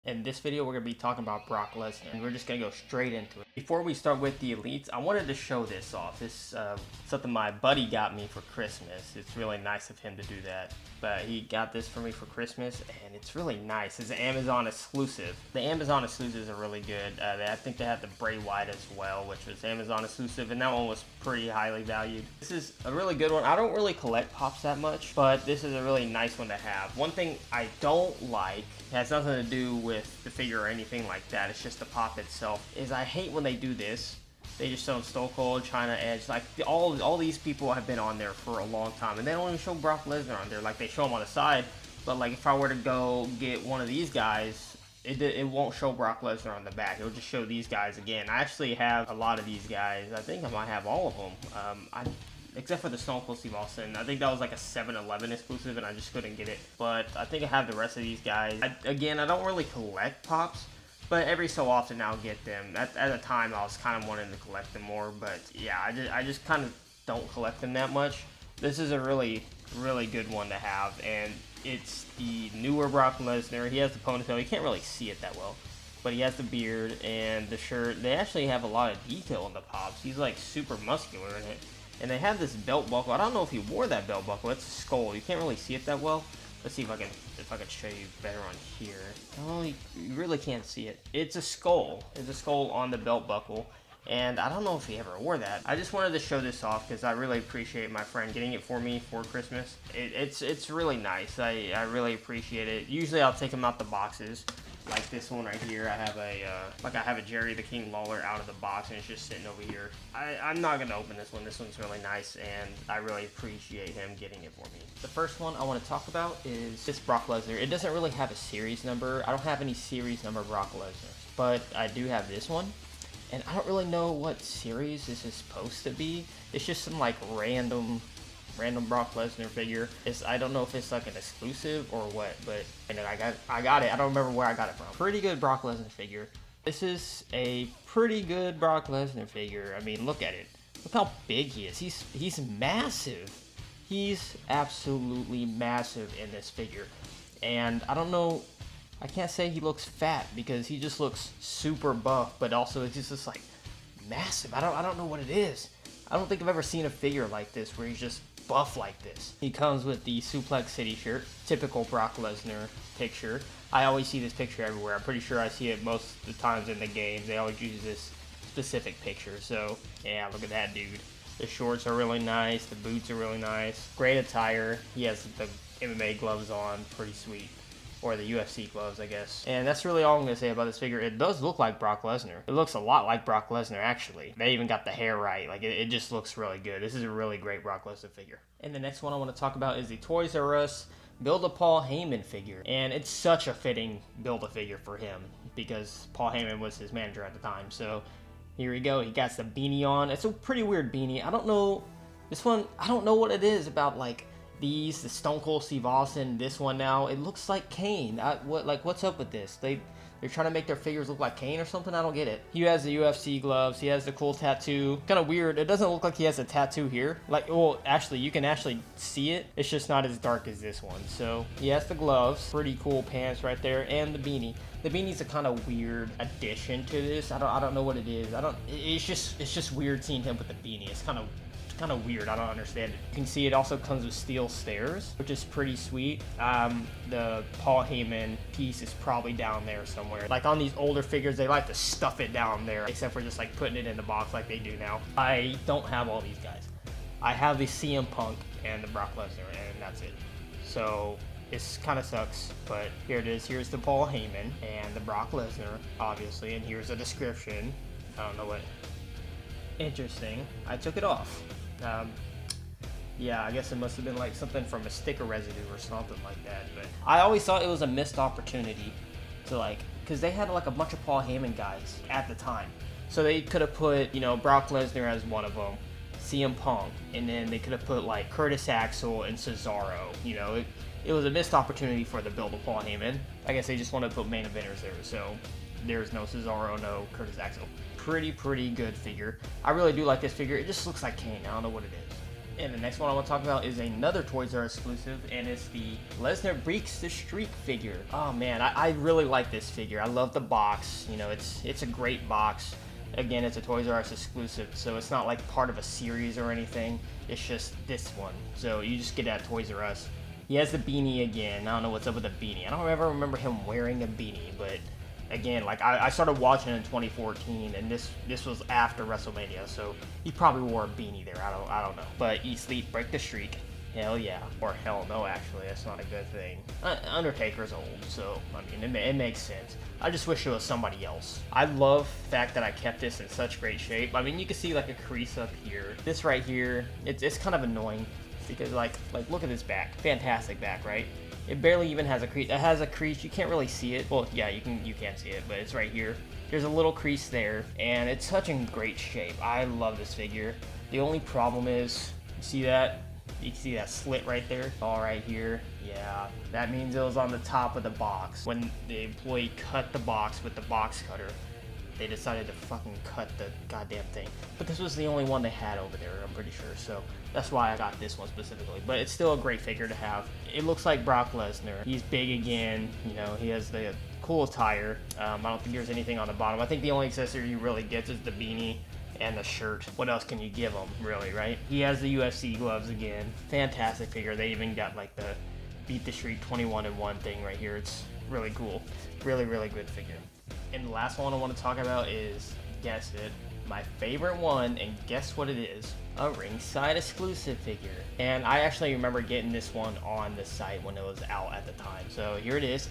In this video, we're going to be talking about Brock Lesnar, and we're just going to go straight into it. Before we start with the elites, I wanted to show this off. This something my buddy got me for Christmas. It's really nice of him to do that. But he got this for me for Christmas, and it's really nice. It's an Amazon exclusive. The Amazon exclusives are really good. I think they have the Bray Wyatt as well, which was Amazon exclusive, and that one was pretty highly valued. This is a really good one. I don't really collect pops that much, but this is a really nice one to have. One thing I don't like, has nothing to do with the figure or anything like that, it's just the pop itself, is I hate when they do this. They just show Stone Cold, China, Edge, like all these people have been on there for a long time, and they don't even show Brock Lesnar on there. Like, they show him on the side, but like if I were to go get one of these guys, it won't show Brock Lesnar on the back. It'll just show these guys again. I actually have a lot of these guys. I think I might have all of them. Except for the Stone Cold Steve Austin. I think that was like a 7-Eleven exclusive and I just couldn't get it. But I think I have the rest of these guys. Again, I don't really collect pops, but every so often I'll get them. At the time, I was kind of wanting to collect them more, but yeah, I just kind of don't collect them that much. This is a really, really good one to have, and it's the newer Brock Lesnar. He has the ponytail. You can't really see it that well, but he has the beard and the shirt. They actually have a lot of detail in the pops. He's like super muscular in it. And they have this belt buckle. I don't know if he wore that belt buckle. It's a skull. You can't really see it that well. Let's see if I can show you better on here. Oh, you really can't see it. It's a skull. It's a skull on the belt buckle. And I don't know if he ever wore that. I just wanted to show this off because I really appreciate my friend getting it for me for Christmas. It's really nice. I really appreciate it. Usually I'll take them out the boxes. Like this one right here, I have a Jerry the King Lawler out of the box, and it's just sitting over here. I'm not gonna open this one. This one's really nice, and I really appreciate him getting it for me. The first one I want to talk about is this Brock Lesnar. It doesn't really have a series number. I don't have any series number Brock Lesnar, but I do have this one, and I don't really know what series this is supposed to be. It's just some like random Brock Lesnar figure. I don't know if it's like an exclusive or what, but and then I got it. I don't remember where I got it from. Pretty good Brock Lesnar figure. This is a pretty good Brock Lesnar figure. I mean, look at it. Look how big he is. He's massive. He's absolutely massive in this figure. And I don't know, I can't say he looks fat because he just looks super buff, but also it's just like massive. I don't know what it is. I don't think I've ever seen a figure like this where he's just buff like this. He comes with the Suplex City shirt, typical Brock Lesnar picture. I always see this picture everywhere. I'm pretty sure I see it most of the times in the games. They always use this specific picture. So yeah, look at that dude. The shorts are really nice. The boots are really nice. Great attire. He has the MMA gloves on. Pretty sweet. Or the UFC gloves, I guess. And that's really all I'm going to say about this figure. It does look like Brock Lesnar. It looks a lot like Brock Lesnar, actually. They even got the hair right. Like, it just looks really good. This is a really great Brock Lesnar figure. And the next one I want to talk about is the Toys R Us Build-A-Paul Heyman figure. And it's such a fitting Build-A-Figure for him because Paul Heyman was his manager at the time. So, here we go. He got the beanie on. It's a pretty weird beanie. I don't know. This one, I don't know what it is about, like, the Stone Cold Steve Austin, this one now, it looks like Kane. What's up with this? They're trying to make their figures look like Kane or something? I don't get it. He has the UFC gloves. He has the cool tattoo. Kind of weird. It doesn't look like he has a tattoo here. Like, well, actually, you can actually see it. It's just not as dark as this one. So, he has the gloves. Pretty cool pants right there. And the beanie. The beanie's a kind of weird addition to this. I don't know what it is. It's just weird seeing him with the beanie. It's kind of weird. I don't understand it. You can see it also comes with steel stairs, which is pretty sweet. The Paul Heyman piece is probably down there somewhere. Like on these older figures, they like to stuff it down there, except for just like putting it in the box like they do now. I don't have all these guys. I have the CM Punk and the Brock Lesnar, and that's it. So this kind of sucks, but here it is. Here's the Paul Heyman and the Brock Lesnar, obviously, and here's a description. I don't know what. Interesting. I took it off. Yeah, I guess it must have been like something from a sticker residue or something like that. But I always thought it was a missed opportunity to like, because they had like a bunch of Paul Heyman guys at the time. So they could have put, Brock Lesnar as one of them, CM Punk, and then they could have put like Curtis Axel and Cesaro. It was a missed opportunity for the build of Paul Heyman. I guess they just wanted to put main eventers there. So there's no Cesaro, no Curtis Axel. Pretty good figure. I really do like this figure. It just looks like Kane. I don't know what it is. And the next one I want to talk about is another Toys R Us exclusive, and it's the Lesnar Breaks the Streak figure. Oh man, I really like this figure. I love the box. You know, it's a great box. Again, it's a Toys R Us exclusive, so it's not like part of a series or anything. It's just this one. So you just get it at Toys R Us. He has the beanie again. I don't know what's up with the beanie. I don't ever remember him wearing a beanie, but again, like I started watching in 2014, and this was after WrestleMania, so he probably wore a beanie there. I don't know. But eat, sleep, break the streak. Hell yeah, or hell no. Actually, that's not a good thing. Undertaker's old, so I mean it makes sense. I just wish it was somebody else. I love the fact that I kept this in such great shape. I mean, you can see like a crease up here. This right here, it's kind of annoying because like look at this back. Fantastic back, right? It barely even has a crease. It has a crease. You can't really see it. Well, yeah, you can see it, but it's right here. There's a little crease there, and it's such in great shape. I love this figure. The only problem is, you see that? You can see that slit right there? All right here. Yeah, that means it was on the top of the box. When the employee cut the box with the box cutter, they decided to fucking cut the goddamn thing. But this was the only one they had over there, I'm pretty sure. So that's why I got this one specifically. But it's still a great figure to have. It looks like Brock Lesnar. He's big again. You know, he has the cool attire. I don't think there's anything on the bottom. I think the only accessory he really gets is the beanie and the shirt. What else can you give him, really, right? He has the UFC gloves again. Fantastic figure. They even got like the Beat the Streak 21-1 thing right here. It's really cool. Really, really good figure. And the last one I want to talk about is, guess it, my favorite one, and guess what it is? A ringside exclusive figure. And I actually remember getting this one on the site when it was out at the time. So here it is.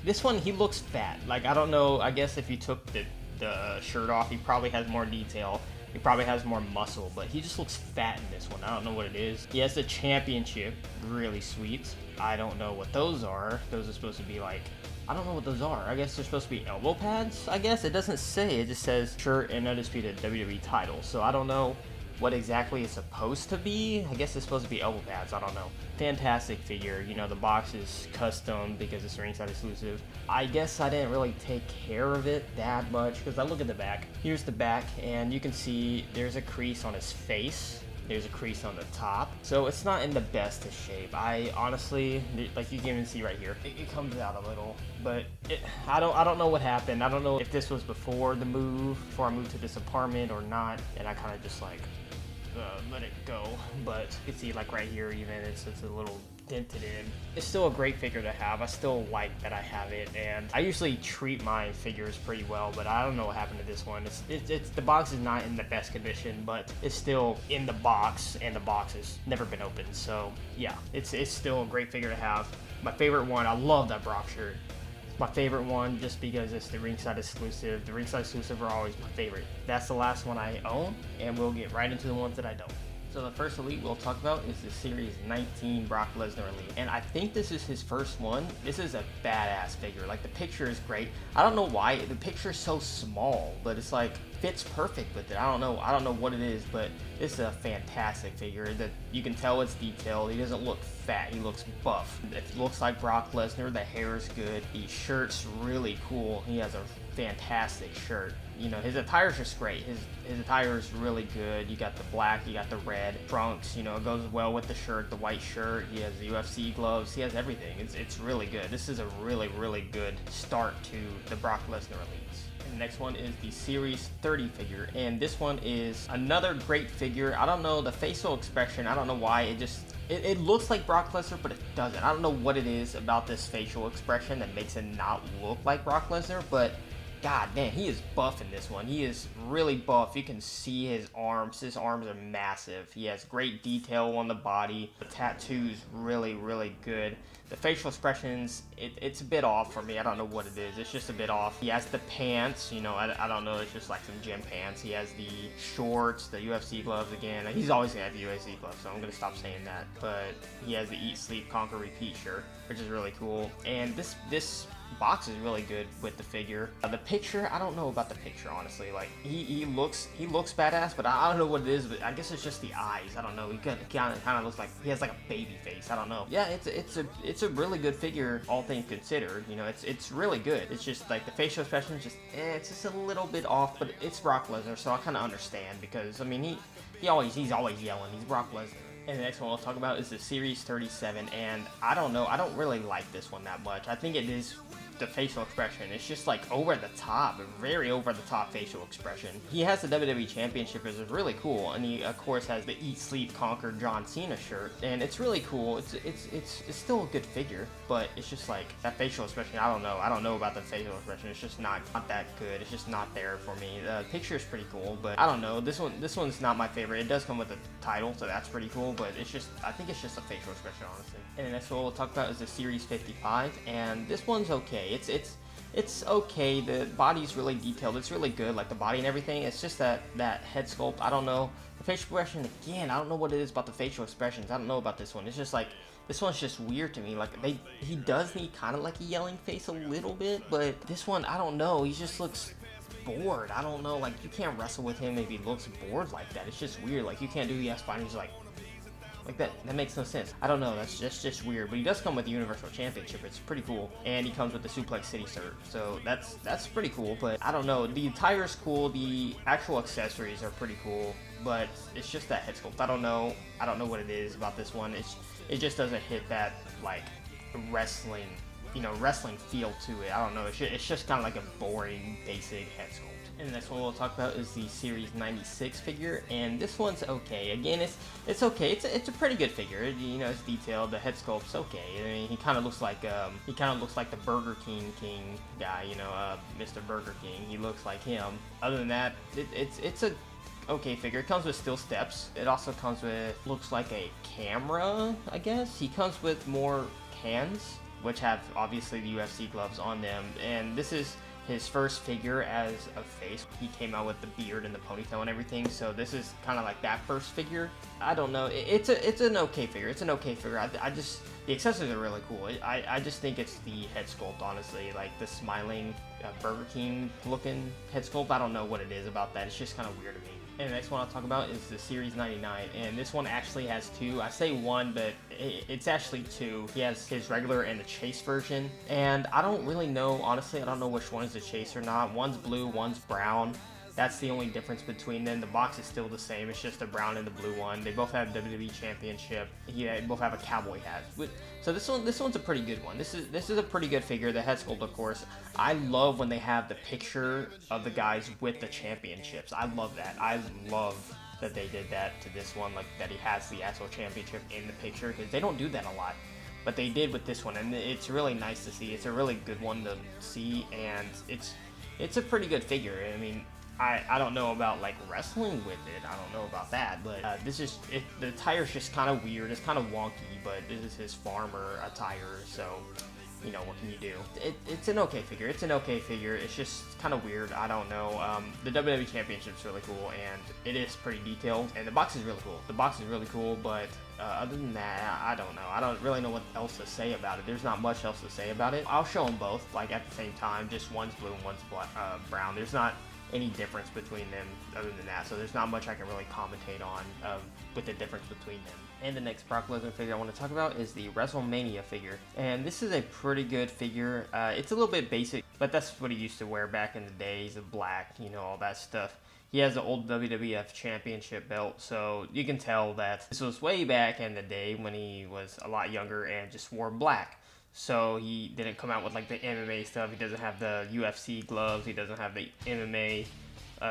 This one, he looks fat. Like, I don't know, I guess if you took the shirt off, he probably has more detail. He probably has more muscle, but he just looks fat in this one. I don't know what it is. He has the championship, really sweet. I don't know what those are. Those are supposed to be like, I don't know what those are. I guess they're supposed to be elbow pads, I guess. It doesn't say. It just says shirt and undisputed WWE title. So I don't know what exactly it's supposed to be. I guess it's supposed to be elbow pads. I don't know. Fantastic figure. You know, the box is custom because it's ringside exclusive. I guess I didn't really take care of it that much because I look at the back. Here's the back, and you can see there's a crease on his face. There's a crease on the top, so it's not in the best of shape. I honestly, like you can even see right here, it comes out a little, but I don't know what happened. I don't know if this was before I moved to this apartment or not, and I kind of just like let it go. But you can see like right here, even it's a little dented in. It's still a great figure to have. I still like that I have it, and I usually treat my figures pretty well, but I don't know what happened to this one. It's the box is not in the best condition, but it's still in the box, and the box has never been opened. So yeah, it's still a great figure to have. My favorite one, I love that Brock shirt. It's my favorite one just because it's the ringside exclusive. The ringside exclusive are always my favorite. That's the last one I own, and we'll get right into the ones that I don't. So the first Elite we'll talk about is the Series 19 Brock Lesnar Elite. And I think this is his first one. This is a badass figure. Like, the picture is great. I don't know why. The picture is so small, but it's like, fits perfect with it. I don't know what it is, but it's a fantastic figure. That you can tell it's detailed. He doesn't look fat. He looks buff. It looks like Brock Lesnar. The hair is good. The shirt's really cool. He has a fantastic shirt. You know, his attire's just great. His attire is really good. You got the black, you got the red trunks. You know, it goes well with the shirt, the white shirt. He has the UFC gloves. He has everything. It's really good. This is a really, really good start to the Brock Lesnar Elites. And the next one is the Series 30 figure, and this one is another great figure. I don't know, the facial expression, I don't know why, it looks like Brock Lesnar, but it doesn't. I don't know what it is about this facial expression that makes it not look like Brock Lesnar, but God damn, he is buff in this one. He is really buff. You can see his arms. His arms are massive. He has great detail on the body. The tattoo's really, really good. The facial expressions, it's a bit off for me. I don't know what it is. It's just a bit off. He has the pants. You know, I don't know. It's just like some gym pants. He has the shorts, the UFC gloves again. He's always going to have the UFC gloves, so I'm going to stop saying that. But he has the Eat, Sleep, Conquer, Repeat shirt, which is really cool. And this box is really good with the figure. The picture, I don't know about the picture, honestly. Like, he looks badass, but I don't know what it is. But I guess it's just the eyes. I don't know. He kind of looks like he has like a baby face. I don't know. Yeah, it's a really good figure, all things considered. You know, it's really good. It's just like the facial expression is just it's just a little bit off, but it's Brock Lesnar, so I kind of understand because I mean he's always yelling. He's Brock Lesnar. And the next one I'll talk about is the Series 37, and I don't know, I don't really like this one that much. I think it is the facial expression. It's just like over the top, very over the top facial expression. He has the WWE Championship, which is really cool, and he of course has the Eat, Sleep, Conquer John Cena shirt, and it's really cool. It's still a good figure, but it's just like that facial expression. I don't know about the facial expression. It's just not that good. It's just not there for me. The picture is pretty cool, but I don't know. This one's not my favorite. It does come with a title, so that's pretty cool, but I think it's just a facial expression, honestly. And the next one we'll talk about is the Series 55, and this one's okay. It's okay. The body's really detailed. It's really good, like the body and everything. It's just that head sculpt. I don't know. The facial expression, again, I don't know what it is about the facial expressions. I don't know about this one. It's just like, this one's just weird to me. Like, he does need kind of like a yelling face a little bit, but this one, I don't know. He just looks bored. I don't know. Like, you can't wrestle with him if he looks bored like that. It's just weird. Like, you can't do yes fine. He's like that makes no sense. I don't know, that's just weird. But he does come with the Universal Championship. It's pretty cool. And he comes with the Suplex City cert. So that's pretty cool. But I don't know. The attire's cool. The actual accessories are pretty cool. But it's just that head sculpt. I don't know what it is about this one. It just doesn't hit that like wrestling feel to it. I don't know. It's just kind of like a boring, basic head sculpt. And the next one we'll talk about is the Series 96 figure, and this one's okay. Again, it's okay. It's a pretty good figure. You know, it's detailed. The head sculpt's okay. I mean, he kind of looks like the Burger King guy. You know, Mr. Burger King. He looks like him. Other than that, it's a okay figure. It comes with steel steps. It also comes with, looks like a camera, I guess. He comes with more hands, which have obviously the UFC gloves on them, and this is his first figure as a face. He came out with the beard and the ponytail and everything, so this is kind of like that first figure. I don't know. It's an okay figure. It's an okay figure. I just, the accessories are really cool. I just think it's the head sculpt, honestly, like the smiling Burger King looking head sculpt. I don't know what it is about that. It's just kind of weird to me. And the next one I'll talk about is the Series 99, and this one actually has two. I say one, but it's actually two. He has his regular and the chase version, and I don't really know, honestly, I don't know which one is the chase or not. One's blue, one's brown. That's the only difference between them. The box is still the same. It's just the brown and the blue one. They both have WWE Championship. They both have a cowboy hat. So this one's a pretty good one. This is a pretty good figure. The head sculpt, of course. I love when they have the picture of the guys with the championships. I love that. I love that they did that to this one, like that he has the actual championship in the picture, because they don't do that a lot. But they did with this one, and it's really nice to see. It's a really good one to see, and it's a pretty good figure. I mean, I don't know about like wrestling with it. I don't know about that, but the attire's just kind of weird. It's kind of wonky, but this is his farmer attire, so you know, what can you do? It's an okay figure. It's an okay figure. It's just kind of weird. I don't know. The WWE Championship's really cool, and it is pretty detailed, and the box is really cool. The box is really cool, but other than that, I don't know. I don't really know what else to say about it. There's not much else to say about it. I'll show them both, like, at the same time. Just one's blue and one's brown. There's not any difference between them other than that, so there's not much I can really commentate on with the difference between them. And the next Brock Lesnar figure I want to talk about is the WrestleMania figure, and this is a pretty good figure. It's a little bit basic, but that's what he used to wear back in the days of black, you know, all that stuff. He has the old WWF Championship belt, so you can tell that this was way back in the day when he was a lot younger and just wore black. So he didn't come out with like the MMA stuff. He doesn't have the UFC gloves. He doesn't have the MMA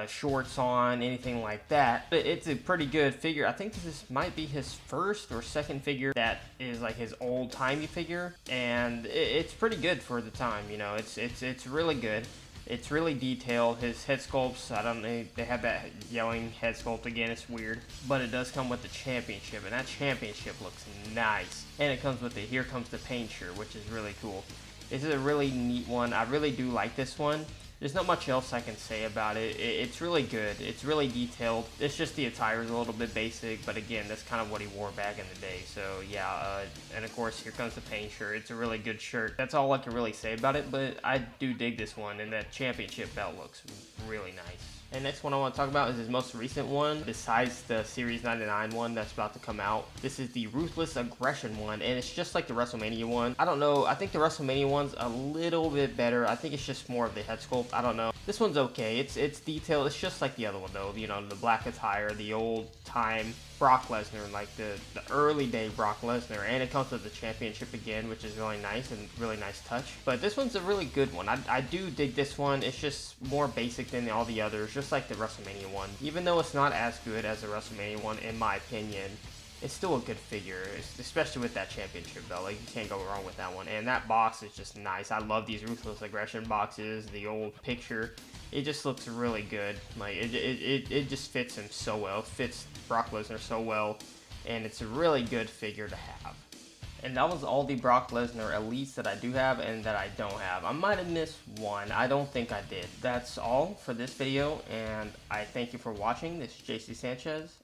shorts on, anything like that. But it's a pretty good figure. I think this might be his first or second figure that is like his old-timey figure, and it's pretty good for the time. You know, it's really good. It's really detailed. His head sculpts, I don't know, they have that yelling head sculpt again. It's weird, but it does come with the championship, and that championship looks nice. And it comes with the Here Comes the Pain shirt, which is really cool. This is a really neat one. I really do like this one. There's not much else I can say about it. It's really good. It's really detailed. It's just the attire is a little bit basic, but again, that's kind of what he wore back in the day. So yeah, and of course, here comes the paint shirt. It's a really good shirt. That's all I can really say about it, but I do dig this one, and that championship belt looks really nice. And next one I want to talk about is his most recent one, besides the Series 99 one that's about to come out. This is the Ruthless Aggression one, and it's just like the WrestleMania one. I don't know, I think the WrestleMania one's a little bit better. I think it's just more of the head sculpt. I don't know. This one's okay. It's detailed. It's just like the other one though. You know, the black attire, the old time Brock Lesnar, like the early day Brock Lesnar, and it comes with the championship again, which is really nice and really nice touch. But this one's a really good one. I do dig this one. It's just more basic than all the others, just like the WrestleMania one. Even though it's not as good as the WrestleMania one, in my opinion, it's still a good figure, especially with that championship belt. Like, you can't go wrong with that one. And that box is just nice. I love these Ruthless Aggression boxes, the old picture. It just looks really good. Like, it just fits him so well. It fits Brock Lesnar so well. And it's a really good figure to have. And that was all the Brock Lesnar Elites that I do have and that I don't have. I might have missed one. I don't think I did. That's all for this video, and I thank you for watching. This is JC Sanchez,